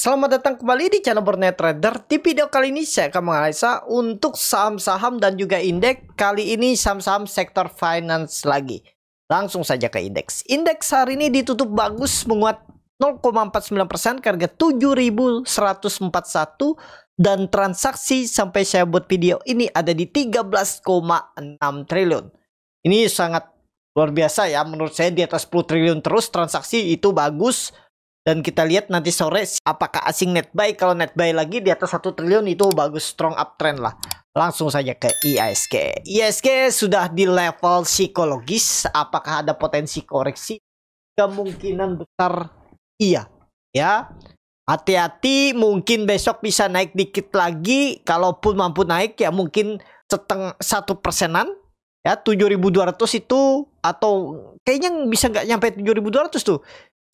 Selamat datang kembali di channel Borneo Trader. Di video kali ini saya akan menganalisa untuk saham-saham dan juga indeks. Kali ini saham-saham sektor finance lagi. Langsung saja ke indeks. Indeks hari ini ditutup bagus, menguat 0,49% ke harga 7.141 dan transaksi sampai saya buat video ini ada di 13,6 triliun. Ini sangat luar biasa ya, menurut saya di atas 10 triliun terus transaksi itu bagus. Dan kita lihat nanti sore apakah asing net buy. Kalau net buy lagi di atas 1 triliun itu bagus, strong uptrend lah. Langsung saja ke IHSG. IHSG sudah di level psikologis. Apakah ada potensi koreksi? Kemungkinan besar iya ya. Hati-hati, mungkin besok bisa naik dikit lagi. Kalaupun mampu naik ya mungkin 1%-an ya, 7.200 itu, atau kayaknya bisa nggak nyampe 7.200 tuh.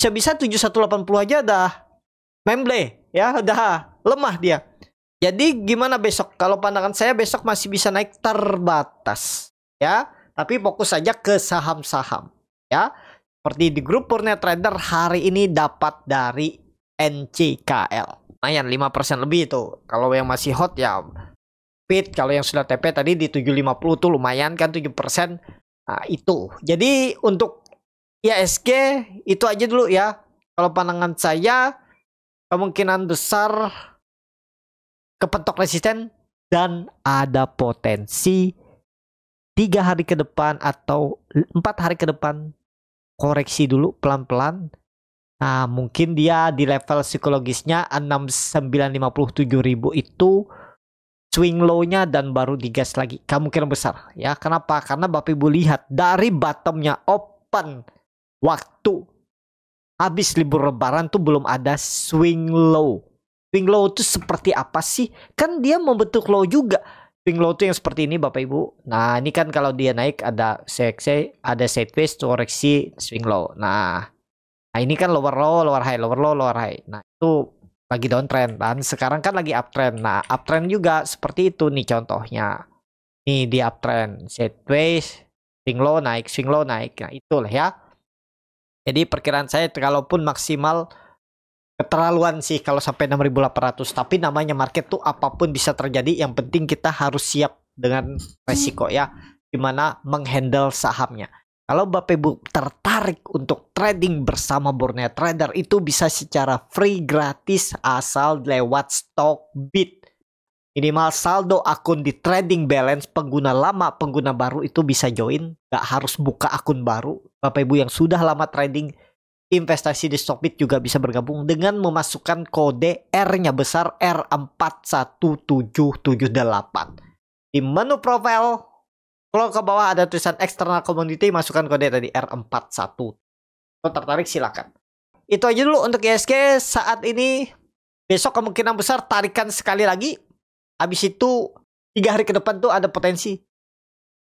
Bisa 7180 aja dah memble ya, udah lemah dia. Jadi gimana besok? Kalau pandangan saya besok masih bisa naik terbatas ya, tapi fokus saja ke saham-saham ya. Seperti di grup Borneo Trader hari ini dapat dari NCKL lumayan 5% lebih itu. Kalau yang masih hot ya fit, kalau yang sudah TP tadi di 750 tuh lumayan kan 7%. Nah itu. Jadi untuk IHSG itu aja dulu ya. Kalau pandangan saya kemungkinan besar kepentok resisten dan ada potensi 3 hari ke depan atau 4 hari ke depan koreksi dulu pelan-pelan. Nah mungkin dia di level psikologisnya 6957.000 itu swing low-nya dan baru digas lagi. Kemungkinan besar ya. Kenapa? Karena Bapak Ibu lihat dari bottomnya open waktu habis libur lebaran tuh belum ada swing low. Swing low itu seperti apa sih? Kan dia membentuk low juga. Swing low tuh yang seperti ini Bapak Ibu. Nah ini kan kalau dia naik ada CXC, ada sideways koreksi swing low. Nah ini kan lower low, lower high, lower low, lower high. Nah itu lagi downtrend. Dan sekarang kan lagi uptrend. Nah uptrend juga seperti itu nih contohnya. Nih di uptrend, sideways, swing low naik, swing low naik. Nah itulah ya. Jadi perkiraan saya kalaupun maksimal keterlaluan sih kalau sampai 6.800. Tapi namanya market tuh apapun bisa terjadi. Yang penting kita harus siap dengan resiko ya. Gimana menghandle sahamnya. Kalau Bapak Ibu tertarik untuk trading bersama Borneo Trader itu bisa secara free gratis asal lewat Stockbit. Minimal saldo akun di trading balance, pengguna lama, pengguna baru itu bisa join. Gak harus buka akun baru. Bapak Ibu yang sudah lama trading investasi di Stockbit juga bisa bergabung dengan memasukkan kode R-nya besar R41778. Di menu profile, kalau ke bawah ada tulisan external community, masukkan kode tadi R41. Kalau tertarik silakan. Itu aja dulu untuk IHSG saat ini. Besok kemungkinan besar tarikan sekali lagi. Habis itu 3 hari ke depan tuh ada potensi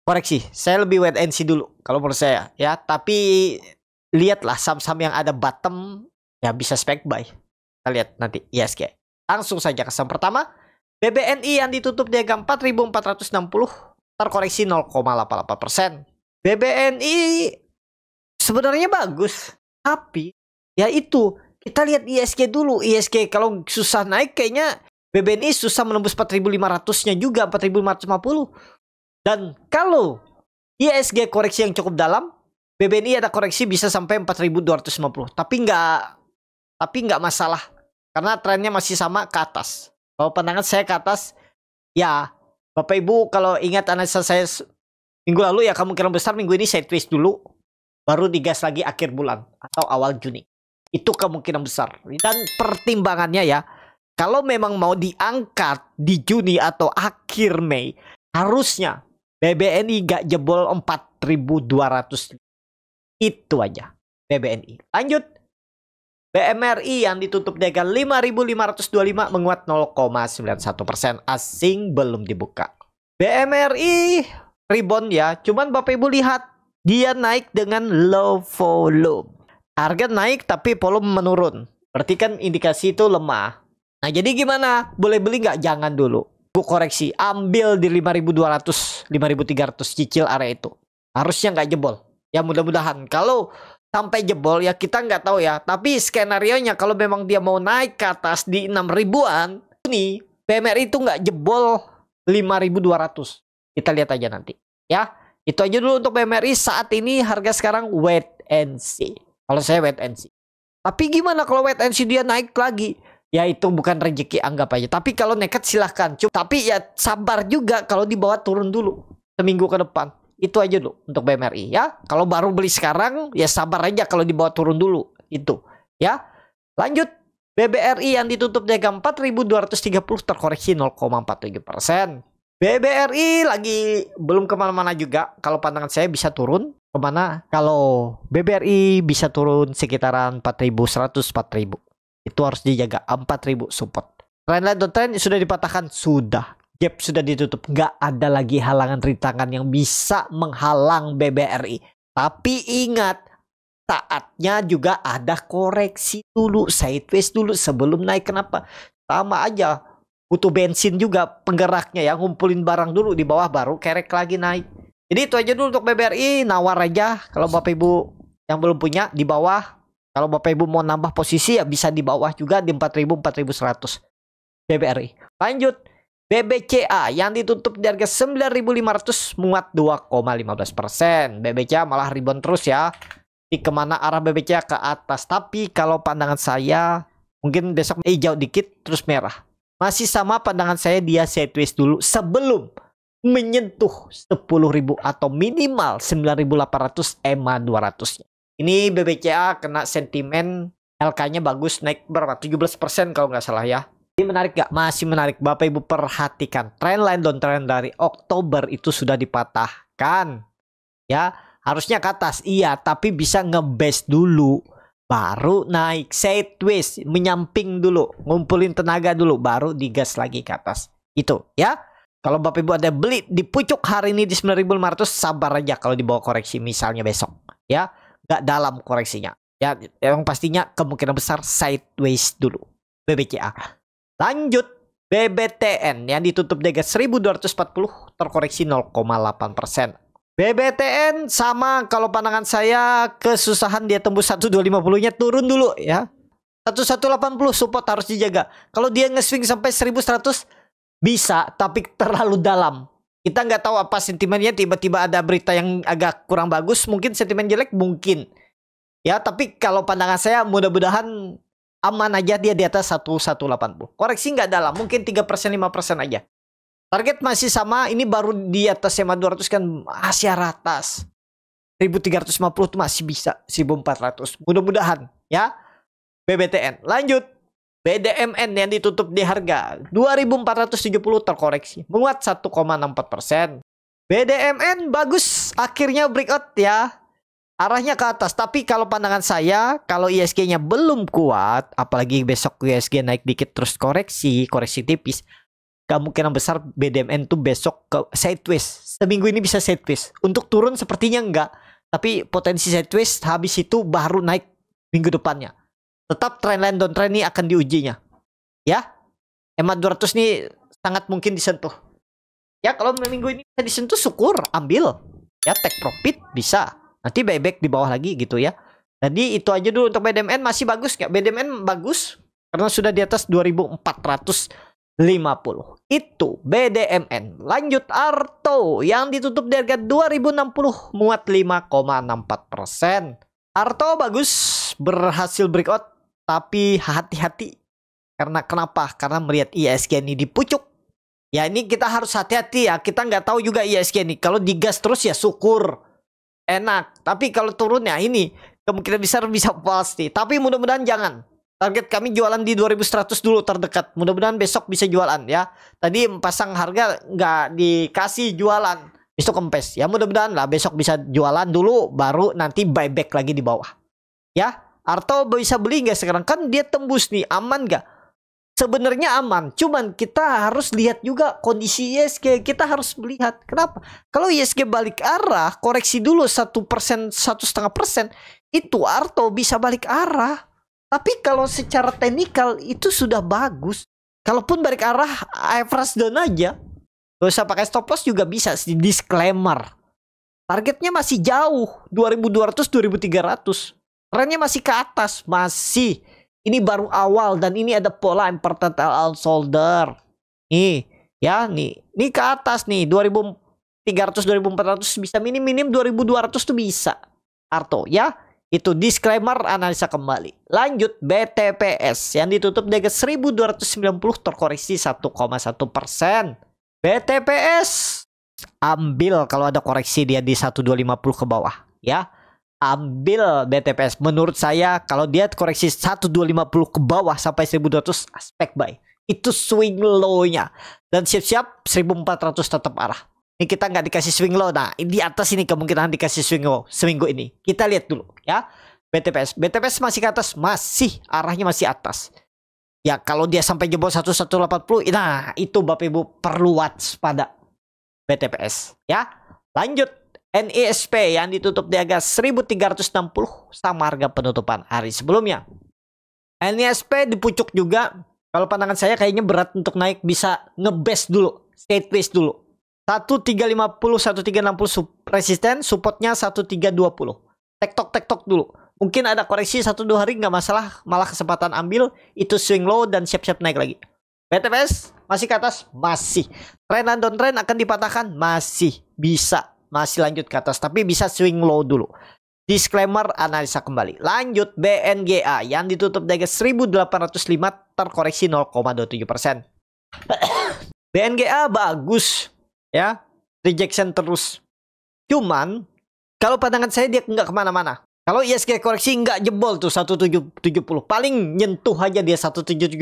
koreksi. Saya lebih wait and see dulu kalau menurut saya ya. Tapi lihatlah saham-saham yang ada bottom ya bisa spek buy. Kita lihat nanti IHSG. Langsung saja ke saham pertama. BBNI yang ditutup di harga 4.460 terkoreksi 0,88%. BBNI sebenarnya bagus, tapi ya itu kita lihat IHSG dulu. IHSG kalau susah naik kayaknya BBNI susah menembus 4.500-nya juga, 4.550. Dan kalau IHSG koreksi yang cukup dalam, BBNI ada koreksi bisa sampai 4.250. Tapi nggak masalah karena trennya masih sama ke atas. Kalau pandangan saya ke atas, ya Bapak Ibu kalau ingat analisa saya minggu lalu ya kemungkinan besar minggu ini sideways dulu, baru digas lagi akhir bulan atau awal Juni. Itu kemungkinan besar. Dan pertimbangannya ya, kalau memang mau diangkat di Juni atau akhir Mei, harusnya BBNI gak jebol 4.200. Itu aja BBNI. Lanjut. BMRI yang ditutup di harga 5.525 menguat 0,91%. Asing belum dibuka. BMRI rebound ya. Cuman Bapak Ibu lihat dia naik dengan low volume. Harga naik tapi volume menurun. Berarti kan indikasi itu lemah. Nah jadi gimana? Boleh beli nggak? Jangan dulu. Bu koreksi. Ambil di 5.200, 5.300 cicil area itu. Harusnya nggak jebol. Ya mudah-mudahan. Kalau sampai jebol ya, kita nggak tahu ya. Tapi skenario-nya kalau memang dia mau naik ke atas di 6 ribuan, nih BMRI itu nggak jebol 5.200. Kita lihat aja nanti ya. Itu aja dulu untuk BMRI saat ini. Harga sekarang wait and see. Kalau saya wait and see. Tapi gimana kalau wait and see dia naik lagi? Ya itu bukan rezeki, anggap aja. Tapi kalau nekat silahkan. Tapi ya sabar juga kalau di bawah turun dulu seminggu ke depan. Itu aja dulu untuk BMRI ya. Kalau baru beli sekarang ya sabar aja kalau di bawah turun dulu. Itu ya. Lanjut. BBRI yang ditutup di harga 4.230 terkoreksi 0,47%. BBRI lagi belum kemana-mana juga. Kalau pandangan saya bisa turun kemana? Kalau BBRI bisa turun sekitaran 4.100, 4.000. Itu harus dijaga, 4.000 support. Trendline downtrend sudah dipatahkan, sudah. Gap sudah ditutup, nggak ada lagi halangan rintangan yang bisa menghalang BBRI. Tapi ingat, saatnya juga ada koreksi dulu, sideways dulu sebelum naik. Kenapa? Sama aja, butuh bensin juga penggeraknya ya, ngumpulin barang dulu di bawah baru kerek lagi naik. Jadi itu aja dulu untuk BBRI, nawar aja kalau Bapak Ibu yang belum punya di bawah. Kalau Bapak Ibu mau nambah posisi ya bisa di bawah juga di 4.000, 4.100 BBRI. Lanjut, BBCA yang ditutup di harga 9.500 menguat 2,15%. BBCA malah rebound terus ya. Di kemana arah BBCA ke atas. Tapi kalau pandangan saya mungkin besok hijau dikit terus merah. Masih sama pandangan saya, dia sideways dulu sebelum menyentuh 10.000 atau minimal 9.800 EMA 200-nya. Ini BBCA kena sentimen LK-nya bagus, naik berapa? 17% kalau nggak salah ya. Ini menarik nggak? Masih menarik. Bapak Ibu perhatikan trendline downtrend dari Oktober itu sudah dipatahkan. Ya, harusnya ke atas. Iya, tapi bisa nge-base dulu. Baru naik sideways, menyamping dulu, ngumpulin tenaga dulu, baru digas lagi ke atas. Itu ya. Kalau Bapak Ibu ada beli di pucuk hari ini di 9.500, sabar aja kalau dibawa koreksi misalnya besok. Ya. Nggak dalam koreksinya ya, yang pastinya kemungkinan besar sideways dulu BBCA. Lanjut, BBTN yang ditutup di harga 1.240 terkoreksi 0,8%. BBTN sama, kalau pandangan saya kesusahan dia tembus 1.250 nya turun dulu ya. 1.180 support harus dijaga. Kalau dia nge-swing sampai 1.100 bisa, tapi terlalu dalam. Kita nggak tahu apa sentimennya, tiba-tiba ada berita yang agak kurang bagus, mungkin sentimen jelek, mungkin. Ya, tapi kalau pandangan saya mudah-mudahan aman aja dia di atas 1.180. Koreksi nggak dalam, mungkin 3%, 5% aja. Target masih sama, ini baru di atas EMA 200 kan masih atas. 1.350 tuh masih bisa, 1.400. Mudah-mudahan ya. BBTN. Lanjut. BDMN yang ditutup di harga 2.470 terkoreksi menguat 1,64%. BDMN bagus, akhirnya breakout ya, arahnya ke atas. Tapi kalau pandangan saya, kalau ISG-nya belum kuat, apalagi besok ISG naik dikit terus koreksi tipis, kemungkinan besar BDMN tuh besok ke sideways. Seminggu ini bisa sideways. Untuk turun sepertinya enggak, tapi potensi sideways, habis itu baru naik minggu depannya. Tetap trendline downtrend ini akan diujinya. Ya. EMA 200 ini sangat mungkin disentuh. Ya, kalau minggu ini bisa disentuh, syukur, ambil. Ya, take profit bisa. Nanti buyback di bawah lagi gitu ya. Jadi itu aja dulu untuk BDMN. Masih bagus nggak? BDMN bagus karena sudah di atas 2.450. Itu BDMN. Lanjut Arto yang ditutup di harga 2.060 muat 5,64%. Arto bagus, berhasil breakout. Tapi hati-hati. Karena kenapa? Karena melihat ISG ini di pucuk. Ya ini kita harus hati-hati ya. Kita nggak tahu juga ISG ini. Kalau digas terus ya syukur. Enak. Tapi kalau turun ya ini kemungkinan besar bisa pasti. Tapi mudah-mudahan jangan. Target kami jualan di 2.100 dulu terdekat. Mudah-mudahan besok bisa jualan ya. Tadi pasang harga nggak dikasih jualan. Besok kempes. Ya mudah-mudahan lah besok bisa jualan dulu. Baru nanti buyback lagi di bawah. Ya. Arto bisa beli nggak sekarang? Kan dia tembus nih, aman nggak? Sebenarnya aman, cuman kita harus lihat juga kondisi ISG. Kita harus melihat, kenapa? Kalau ISG balik arah, koreksi dulu 1%, 1,5%, itu Arto bisa balik arah. Tapi kalau secara teknikal itu sudah bagus. Kalaupun balik arah, average down aja. Gak usah pakai stop loss juga bisa, disclaimer. Targetnya masih jauh, 2200 2300. Trennya masih ke atas, masih. Ini baru awal dan ini ada pola important shoulder. Nih, ya, nih ke atas nih 2300 2400 bisa minim 2200 tuh bisa. Arto ya. Itu disclaimer analisa kembali. Lanjut BTPS yang ditutup di harga 1290 terkoreksi 1,1%. BTPS ambil kalau ada koreksi dia di 1250 ke bawah ya. Ambil BTPS. Menurut saya kalau dia koreksi 1250 ke bawah sampai 1200 aspek buy. Itu swing low-nya. Dan siap-siap 1400 tetap arah. Ini kita nggak dikasih swing low. Nah, di atas ini kemungkinan dikasih swing low seminggu ini. Kita lihat dulu ya. BTPS. BTPS masih ke atas. Masih. Arahnya masih atas. Ya, kalau dia sampai jebol 1180. Nah, itu Bapak Ibu perlu waspada BTPS. Ya. Lanjut. NISP yang ditutup di harga 1360. Sama harga penutupan hari sebelumnya. NISP di pucuk juga. Kalau pandangan saya kayaknya berat untuk naik. Bisa ngebest dulu. Sideways dulu. 1350, 1360 resisten, supportnya 1320. Tektok dulu. Mungkin ada koreksi 1-2 hari nggak masalah, malah kesempatan ambil, itu swing low dan siap-siap naik lagi. BTPS masih ke atas, masih. Tren dan downtrend akan dipatahkan, masih bisa, masih lanjut ke atas, tapi bisa swing low dulu. Disclaimer analisa kembali. Lanjut BNGA yang ditutup dari 1805 terkoreksi 0,27%. BNGA bagus. Ya, rejection terus. Cuman, kalau pandangan saya dia nggak kemana-mana. Kalau ISG koreksi nggak jebol tuh 1770. Paling nyentuh aja dia 1770,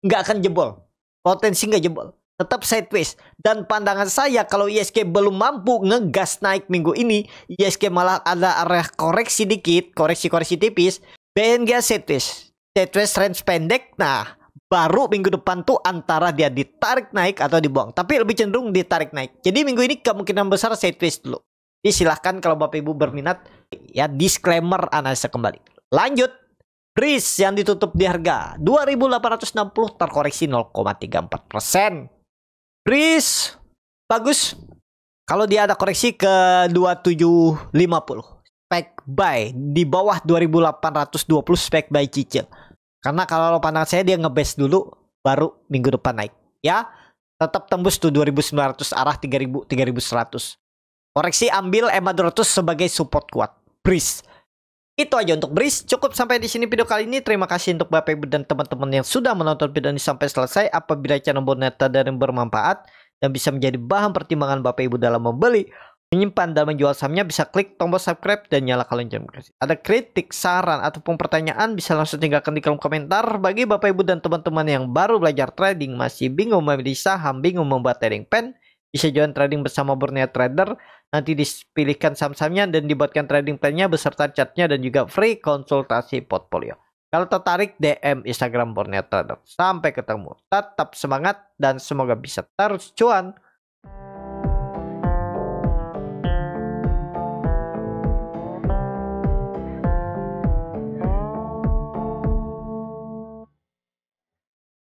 nggak akan jebol. Potensi nggak jebol. Tetap sideways. Dan pandangan saya kalau ISG belum mampu ngegas naik minggu ini, ISG malah ada area koreksi dikit, koreksi tipis, BNG sideways. Sideways range pendek, nah baru minggu depan tuh antara dia ditarik naik atau dibuang. Tapi lebih cenderung ditarik naik. Jadi minggu ini kemungkinan besar sideways dulu. Jadi silahkan kalau Bapak Ibu berminat. Ya, disclaimer analisa kembali. Lanjut. BRIS yang ditutup di harga 2860 terkoreksi 0,34%. BRIS bagus. Kalau dia ada koreksi ke 2750. Spek buy. Di bawah 2820 spek buy cicil. Karena kalau pandangan saya dia ngebase dulu baru minggu depan naik. Ya, tetap tembus tuh 2900 arah 3000 3100. Koreksi ambil EMA 200 sebagai support kuat. BRIS. Itu aja untuk BRIS. Cukup sampai di sini video kali ini. Terima kasih untuk Bapak Ibu dan teman-teman yang sudah menonton video ini sampai selesai. Apabila channel Borneo Trader yang bermanfaat dan bisa menjadi bahan pertimbangan Bapak Ibu dalam membeli, menyimpan dan menjual sahamnya, bisa klik tombol subscribe dan nyalakan lonceng notifikasi. Ada kritik, saran, ataupun pertanyaan bisa langsung tinggalkan di kolom komentar. Bagi Bapak Ibu dan teman-teman yang baru belajar trading, masih bingung memilih saham, bingung membuat trading plan, bisa join trading bersama Borneo Trader. Nanti dipilihkan saham-sahamnya dan dibuatkan trading plan-nya beserta chartnya dan juga free konsultasi portfolio. Kalau tertarik, DM Instagram Borneo Trader. Sampai ketemu. Tetap semangat dan semoga bisa terus cuan.